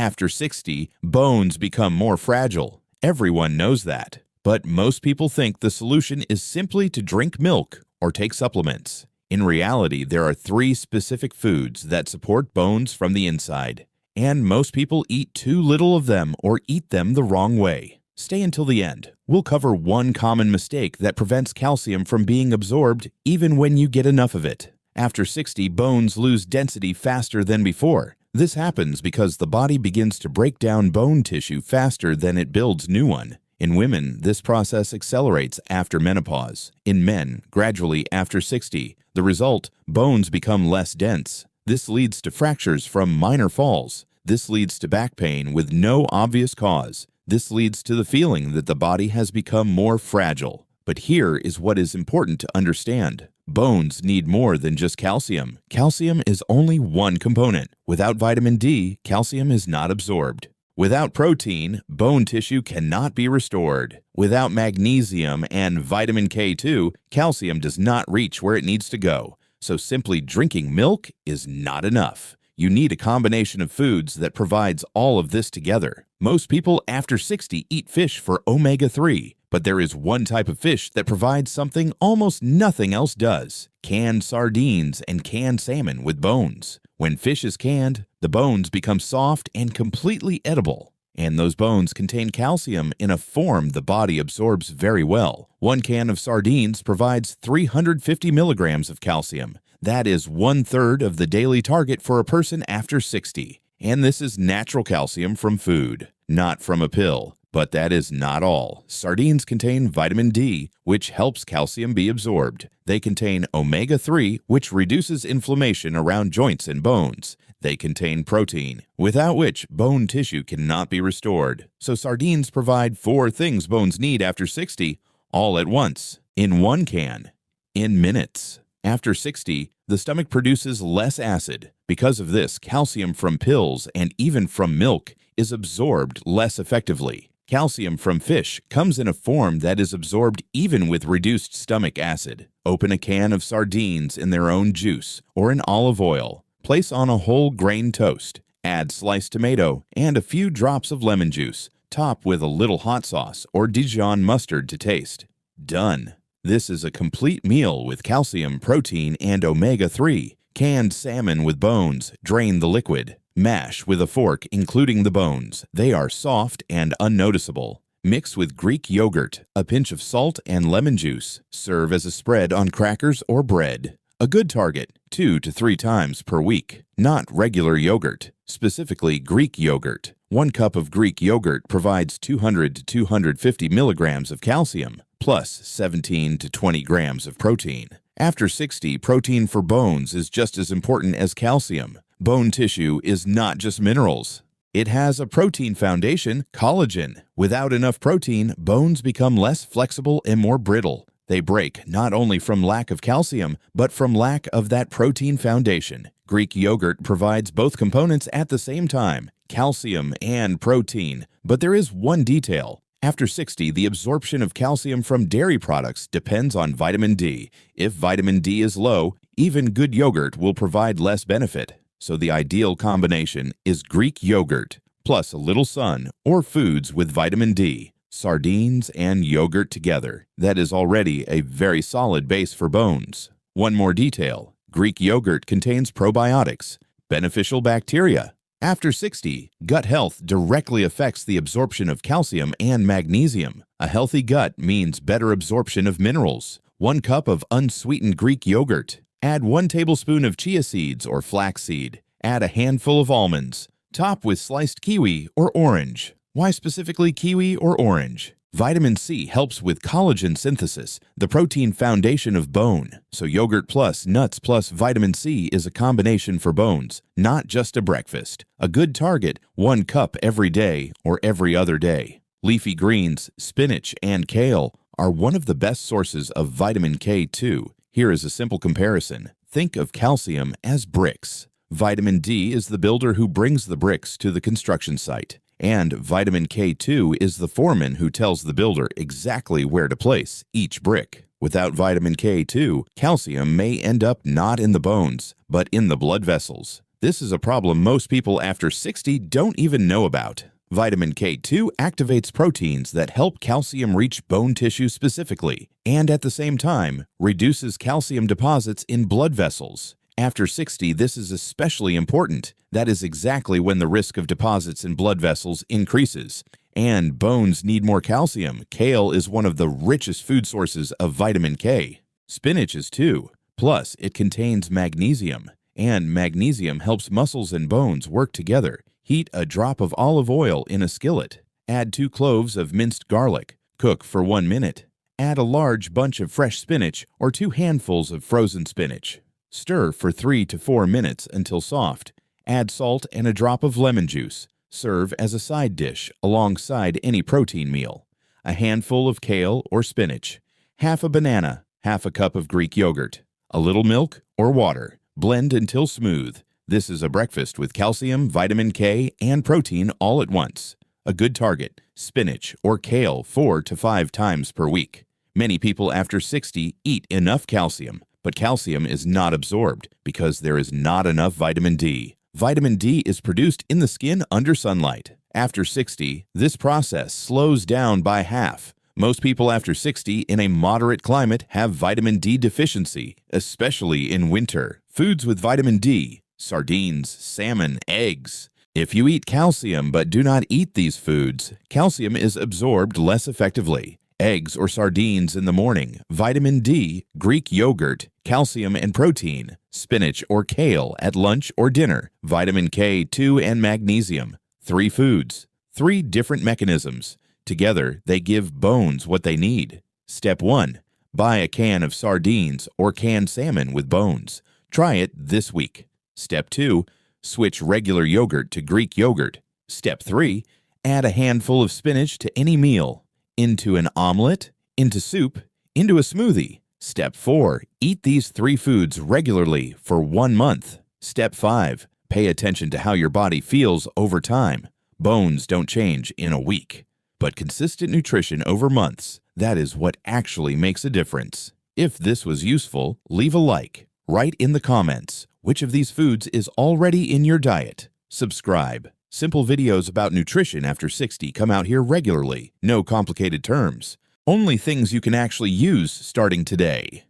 After 60, bones become more fragile. Everyone knows that. But most people think the solution is simply to drink milk or take supplements. In reality, there are 3 specific foods that support bones from the inside. And most people eat too little of them or eat them the wrong way. Stay until the end. We'll cover one common mistake that prevents calcium from being absorbed even when you get enough of it. After 60, bones lose density faster than before. This happens because the body begins to break down bone tissue faster than it builds new one. In women, this process accelerates after menopause. In men, gradually after 60. The result, bones become less dense. This leads to fractures from minor falls. This leads to back pain with no obvious cause. This leads to the feeling that the body has become more fragile. But here is what is important to understand. Bones need more than just calcium. Calcium is only one component. Without vitamin D, calcium is not absorbed. Without protein, bone tissue cannot be restored. Without magnesium and vitamin K2, calcium does not reach where it needs to go. So simply drinking milk is not enough. You need a combination of foods that provides all of this together. Most people after 60 eat fish for omega-3, but there is one type of fish that provides something almost nothing else does: canned sardines and canned salmon with bones. When fish is canned, the bones become soft and completely edible. And those bones contain calcium in a form the body absorbs very well. One can of sardines provides 350 milligrams of calcium. That is 1/3 of the daily target for a person after 60. And this is natural calcium from food, not from a pill. But that is not all. Sardines contain vitamin D, which helps calcium be absorbed. They contain omega-3, which reduces inflammation around joints and bones. They contain protein, without which bone tissue cannot be restored. So sardines provide 4 things bones need after 60, all at once, in one can, in minutes. After 60, the stomach produces less acid. Because of this, calcium from pills and even from milk is absorbed less effectively. Calcium from fish comes in a form that is absorbed even with reduced stomach acid. Open a can of sardines in their own juice or in olive oil. Place on a whole grain toast. Add sliced tomato and a few drops of lemon juice. Top with a little hot sauce or Dijon mustard to taste. Done. This is a complete meal with calcium, protein, and omega-3. Canned salmon with bones. Drain the liquid. Mash with a fork, including the bones. They are soft and unnoticeable. Mix with Greek yogurt, a pinch of salt, and lemon juice. Serve as a spread on crackers or bread. A good target, 2 to 3 times per week. Not regular yogurt, specifically Greek yogurt. 1 cup of Greek yogurt provides 200 to 250 milligrams of calcium, plus 17 to 20 grams of protein. After 60, protein for bones is just as important as calcium. Bone tissue is not just minerals. It has a protein foundation, collagen. Without enough protein, bones become less flexible and more brittle. They break not only from lack of calcium, but from lack of that protein foundation. Greek yogurt provides both components at the same time, calcium and protein. But there is one detail. After 60, the absorption of calcium from dairy products depends on vitamin D. If vitamin D is low, even good yogurt will provide less benefit. So the ideal combination is Greek yogurt, plus a little sun, or foods with vitamin D. Sardines and yogurt together. That is already a very solid base for bones. One more detail. Greek yogurt contains probiotics, beneficial bacteria. After 60, gut health directly affects the absorption of calcium and magnesium. A healthy gut means better absorption of minerals. 1 cup of unsweetened Greek yogurt. Add 1 tablespoon of chia seeds or flaxseed. Add a handful of almonds. Top with sliced kiwi or orange. Why specifically kiwi or orange? Vitamin C helps with collagen synthesis, the protein foundation of bone. So yogurt plus nuts plus vitamin C is a combination for bones, not just a breakfast. A good target, 1 cup every day or every other day. Leafy greens, spinach, and kale are one of the best sources of vitamin K2. Here is a simple comparison. Think of calcium as bricks. Vitamin D is the builder who brings the bricks to the construction site. And vitamin K2 is the foreman who tells the builder exactly where to place each brick. Without vitamin K2, calcium may end up not in the bones, but in the blood vessels. This is a problem most people after 60 don't even know about. Vitamin K2 activates proteins that help calcium reach bone tissue specifically, and at the same time, reduces calcium deposits in blood vessels. After 60, this is especially important. That is exactly when the risk of deposits in blood vessels increases. And bones need more calcium. Kale is one of the richest food sources of vitamin K. Spinach is too. Plus, it contains magnesium. And magnesium helps muscles and bones work together. Heat a drop of olive oil in a skillet. Add 2 cloves of minced garlic. Cook for 1 minute. Add a large bunch of fresh spinach or 2 handfuls of frozen spinach. Stir for 3 to 4 minutes until soft. Add salt and a drop of lemon juice. Serve as a side dish alongside any protein meal. A handful of kale or spinach. Half a banana. Half a cup of Greek yogurt. A little milk or water. Blend until smooth. This is a breakfast with calcium, vitamin K, and protein all at once. A good target, spinach or kale 4 to 5 times per week. Many people after 60 eat enough calcium, but calcium is not absorbed because there is not enough vitamin D. Vitamin D is produced in the skin under sunlight. After 60, this process slows down by half. Most people after 60 in a moderate climate have vitamin D deficiency, especially in winter. Foods with vitamin D: sardines, salmon, eggs. If you eat calcium but do not eat these foods, calcium is absorbed less effectively. Eggs or sardines in the morning, vitamin D, Greek yogurt, calcium and protein. Spinach or kale at lunch or dinner, vitamin K2 and magnesium. 3 foods, 3 different mechanisms. Together, they give bones what they need. Step 1. Buy a can of sardines or canned salmon with bones. Try it this week. Step 2. Switch regular yogurt to Greek yogurt. Step 3. Add a handful of spinach to any meal. Into an omelet, into soup, into a smoothie. Step 4. Eat these 3 foods regularly for 1 month. Step 5. Pay attention to how your body feels over time. Bones don't change in a week. But consistent nutrition over months, that is what actually makes a difference. If this was useful, leave a like. Write in the comments which of these foods is already in your diet. Subscribe. Simple videos about nutrition after 60 come out here regularly. No complicated terms. Only things you can actually use starting today.